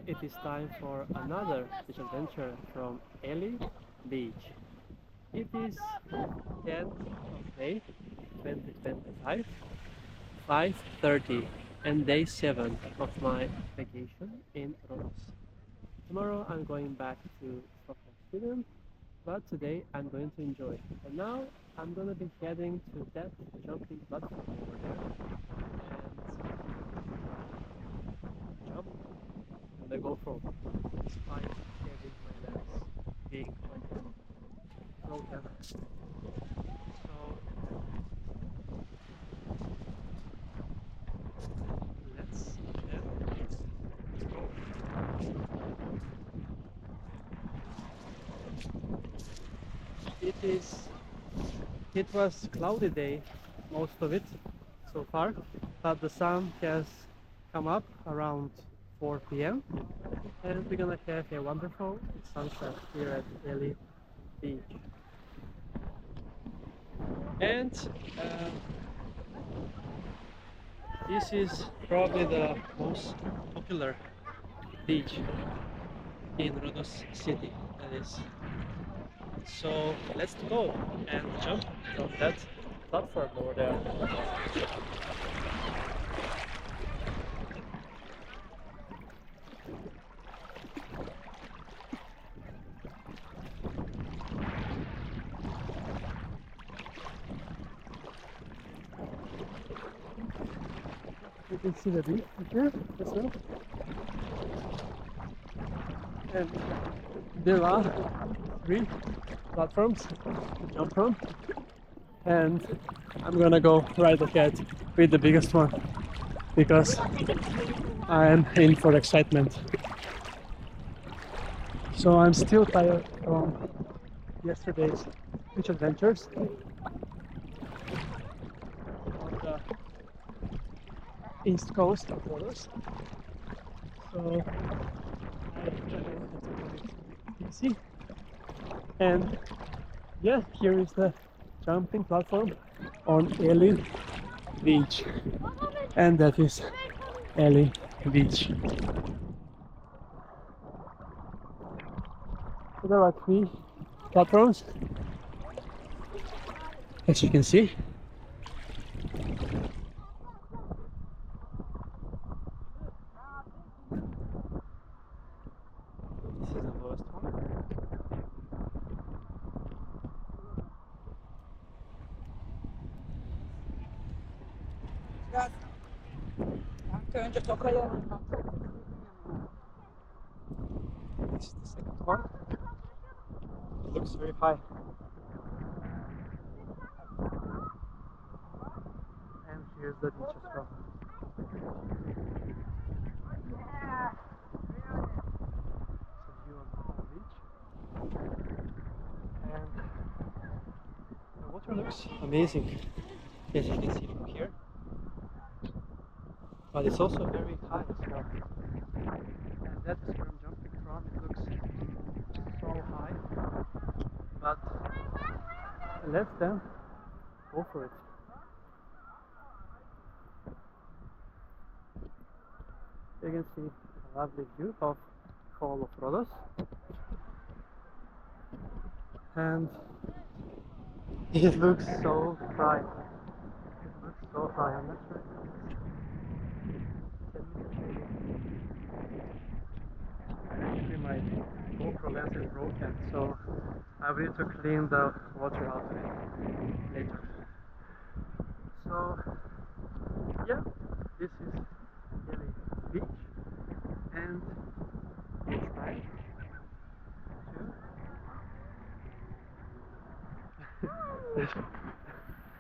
it is time for another beach adventure from Elli Beach. It is 10th of May 2025, 5:30, and day 7 of my vacation in Rhodes. Tomorrow I'm going back to Stockholm, Sweden, but today I'm going to enjoy. And now I'm going to be heading to that jumping platform over there and jump and I go from despite having my legs being like broken. So let's go. It was cloudy day most of it so far, but the sun has come up around 4 p.m. and we're gonna have a wonderful sunset here at Elli Beach. And uh, this is probably the most popular beach in Rhodos city, that is. So let's go and jump from that platform over there. You can see the beach here as well. And there are 3 platforms to jump from. And I'm gonna go right ahead with the biggest one because I'm in for excitement. So I'm still tired from yesterday's beach adventures on the east coast of Rhodos. So I had to take it easy. And yeah, here is the jumping platform on Elli Beach, and that is Elli Beach. So there are 3 platforms, as you can see. This is the lowest one. Önce tokaya. This is the second one. It looks very high. And here's the beach as well. It's a view of the whole beach. And the water looks amazing, as you can see from here. But it's also very high as well. And that is where I'm jumping from. It looks so high. But let's then go for it. You can see a lovely view of all of Rhodos. And it looks so high. It looks so high. I'm not sure if you can actually my GoPro lens is broken, so I will need to clean the water out of it later. So yeah, this is Elli Beach, and it's time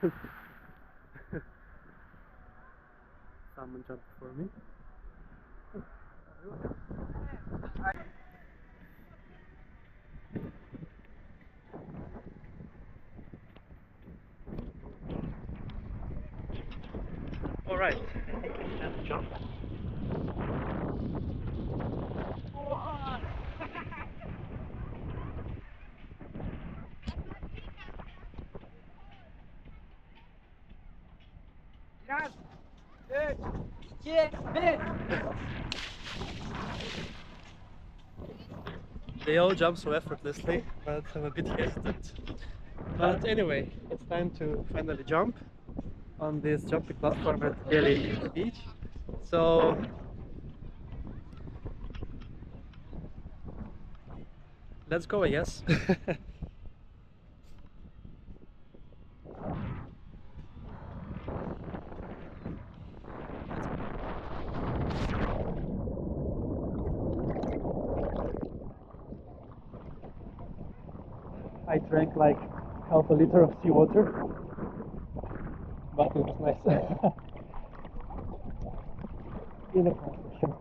to someone jumped for me. All right, let's jump. Biraz. 3, 2, 1. They all jump so effortlessly, but I'm a bit hesitant. But anyway, it's time to finally jump on this jumping platform at Elli Beach. So let's go, I guess. I drank like half a liter of seawater, but it was nice. In a car for sure.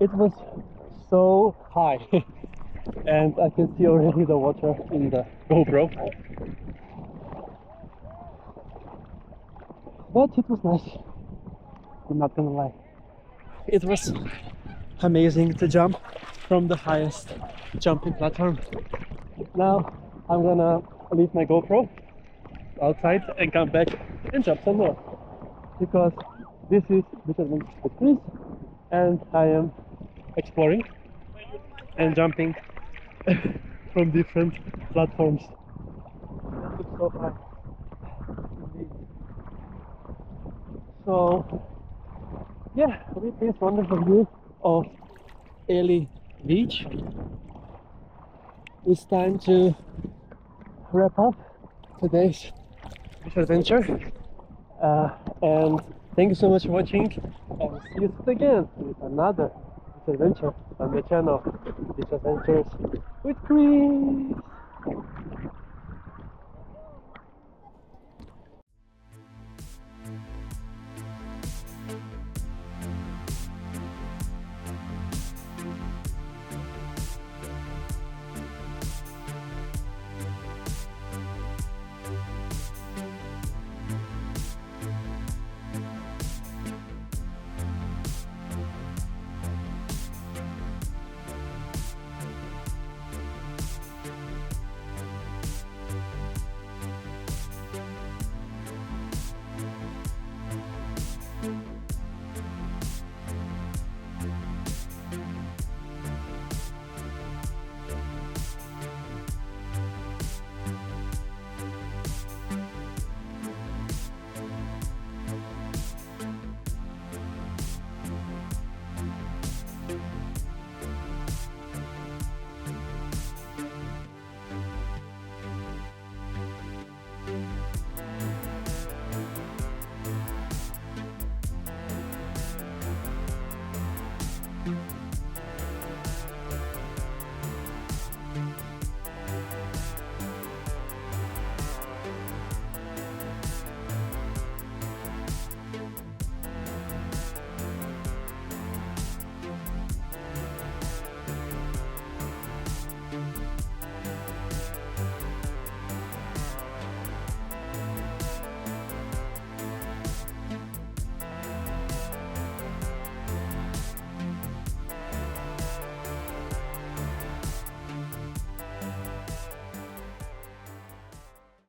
It was so high, and I can see already the water in the GoPro. But it was nice, I'm not gonna lie. It was amazing to jump from the highest jumping platform. Now I'm gonna leave my GoPro outside and come back and jump some more, because this is Beach Adventures with Kris, and I am exploring and jumping from different platforms. That looks so high. Indeed. So yeah, with this wonderful view of Elli Beach, it's time to wrap up today's beach adventure. And thank you so much for watching, and see you soon again with another beach adventure on the channel, Beach Adventures with Kris.